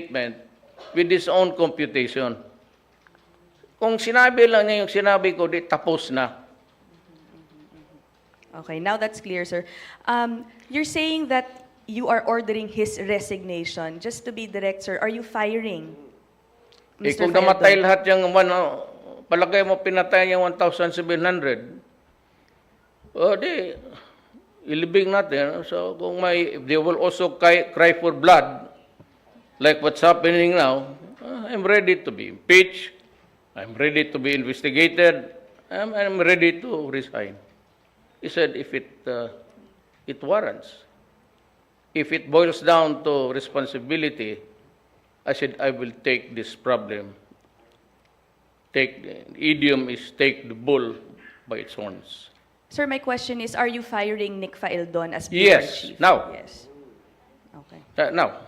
statement with his own computation. Kung sinabi lang niya yung sinabi ko, di tapos na. Okay, now that's clear, sir. You're saying that you are ordering his resignation. Just to be direct, sir, are you firing Mr. Kung namatay Faeldon? lahat yung, palagay mo pinatay yung 1,700, di, ilibing natin. So, kung if they will also cry for blood, like what's happening now, I'm ready to be impeached. I'm ready to be investigated. I'm ready to resign. He said, if it warrants. If it boils down to responsibility, I said, I will take this problem. The idiom is take the bull by its horns. Sir, my question is, are you firing Nick Faeldon as PR Yes, chief? now. Yes. Okay. Now.